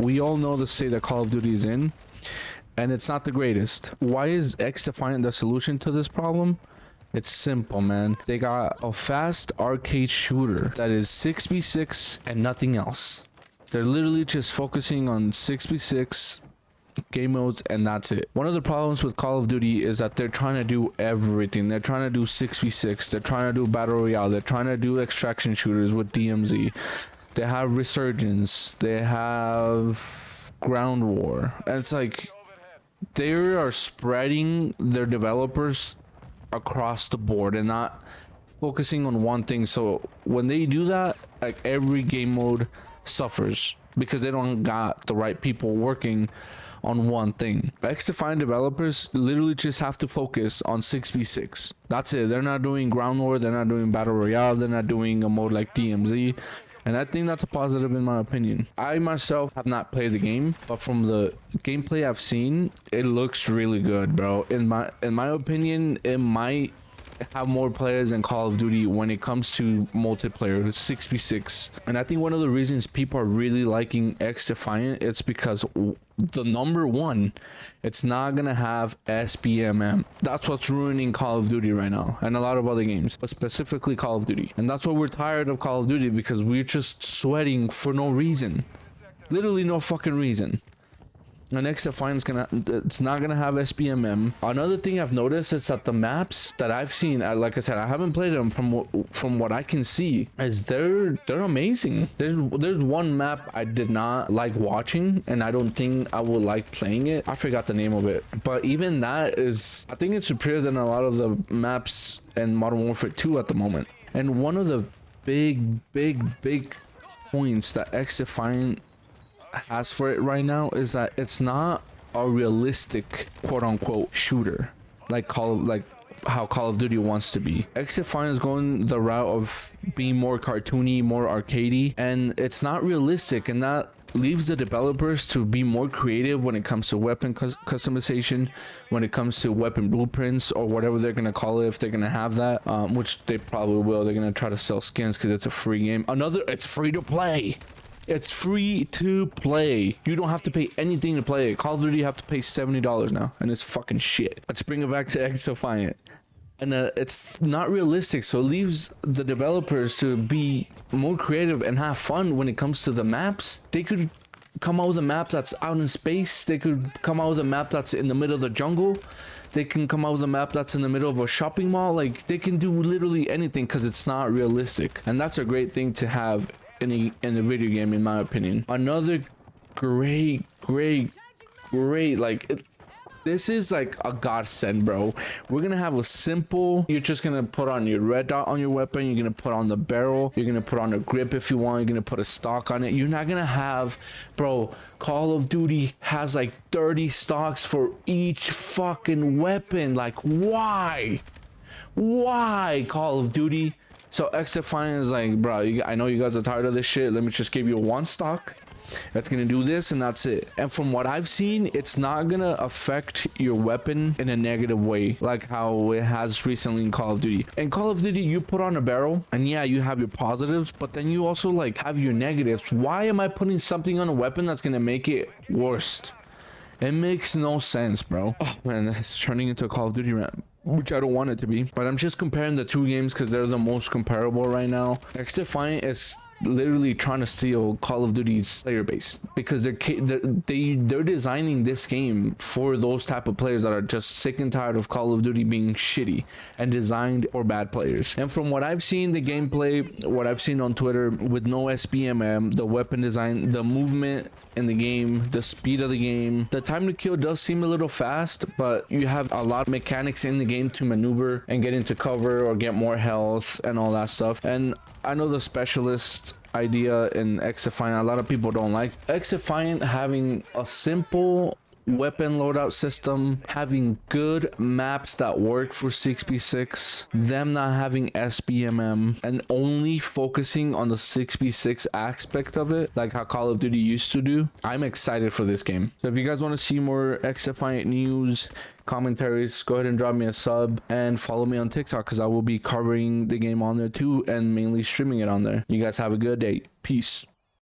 We all know the state that Call of Duty is in, and it's not the greatest. Why is XDefiant the solution to this problem? It's simple, man. They got a fast arcade shooter that is 6v6 and nothing else. They're literally just focusing on 6v6 game modes, and that's it. One of the problems with Call of Duty is that they're trying to do everything. They're trying to do 6v6. They're trying to do battle royale. They're trying to do extraction shooters with DMZ. They have Resurgence. They have Ground War. And it's like they are spreading their developers across the board and not focusing on one thing. So when they do that, like, every game mode suffers because they don't got the right people working on one thing. XDefiant developers literally just have to focus on 6v6. That's it. They're not doing Ground War. They're not doing battle royale. They're not doing a mode like DMZ. And I think that's a positive in my opinion. I myself have not played the game, but from the gameplay I've seen, it looks really good, bro. In my opinion, it might have more players than Call of Duty when it comes to multiplayer 6v6. And I think one of the reasons people are really liking XDefiant, it's because the number one, it's not gonna have SBMM. That's what's ruining Call of Duty right now, and a lot of other games, but specifically Call of Duty. And that's why we're tired of Call of Duty, because we're just sweating for no reason, literally no fucking reason. And XDefiant's it's not gonna have SBMM. Another thing I've noticed is that the maps that I've seen, like I said, I haven't played them, from what I can see, is they're amazing. There's one map I did not like watching, and I don't think I would like playing it. I forgot the name of it, but even that is, I think it's superior than a lot of the maps in Modern Warfare 2 at the moment. And one of the big points that XDefiant has for it right now is that it's not a realistic quote-unquote shooter like how Call of Duty wants to be. XDefiant is going the route of being more cartoony, more arcadey, and it's not realistic, and that leaves the developers to be more creative when it comes to weapon customization, when it comes to weapon blueprints, or whatever they're gonna call it, if they're gonna have that, which they probably will. They're gonna try to sell skins because it's a free game. It's free to play. It's free to play. You don't have to pay anything to play it. Call of Duty, you have to pay $70 now, and it's fucking shit. Let's bring it back to XDefiant. And it's not realistic, so it leaves the developers to be more creative and have fun when it comes to the maps. They could come out with a map that's out in space. They could come out with a map that's in the middle of the jungle. They can come out with a map that's in the middle of a shopping mall. Like, they can do literally anything because it's not realistic. And that's a great thing to have in a video game, in my opinion. Another great, like, this is like a godsend, bro. We're gonna have a simple, you're just gonna put on your red dot on your weapon, you're gonna put on the barrel, you're gonna put on a grip if you want, you're gonna put a stock on it. You're not gonna have, bro, Call of Duty has like 30 stocks for each fucking weapon. Like, why Call of Duty? So XDefiant is like, bro, I know you guys are tired of this shit. Let me just give you one stock that's gonna do this, and that's it. And from what I've seen, it's not gonna affect your weapon in a negative way, like how it has recently in Call of Duty. In Call of Duty, you put on a barrel, and yeah, you have your positives, but then you also like have your negatives. Why am I putting something on a weapon that's gonna make it worse? It makes no sense, bro. Oh man, it's turning into a Call of Duty rant, which I don't want it to be, but I'm just comparing the two games because they're the most comparable right now. XDefiant is literally trying to steal Call of Duty's player base because they're designing this game for those type of players that are just sick and tired of Call of Duty being shitty and designed for bad players. And from what I've seen, the gameplay, what I've seen on Twitter, with no SBMM, the weapon design, the movement in the game, the speed of the game, the time to kill does seem a little fast, but you have a lot of mechanics in the game to maneuver and get into cover or get more health and all that stuff. And I know the specialist idea in XDefiant, a lot of people don't like XDefiant having a simple weapon loadout system, having good maps that work for 6v6, them not having SBMM, and only focusing on the 6v6 aspect of it, like how Call of Duty used to do. I'm excited for this game. So if you guys want to see more XDefiant news, commentaries, go ahead and drop me a sub and follow me on TikTok, because I will be covering the game on there too and mainly streaming it on there. You guys have a good day. Peace.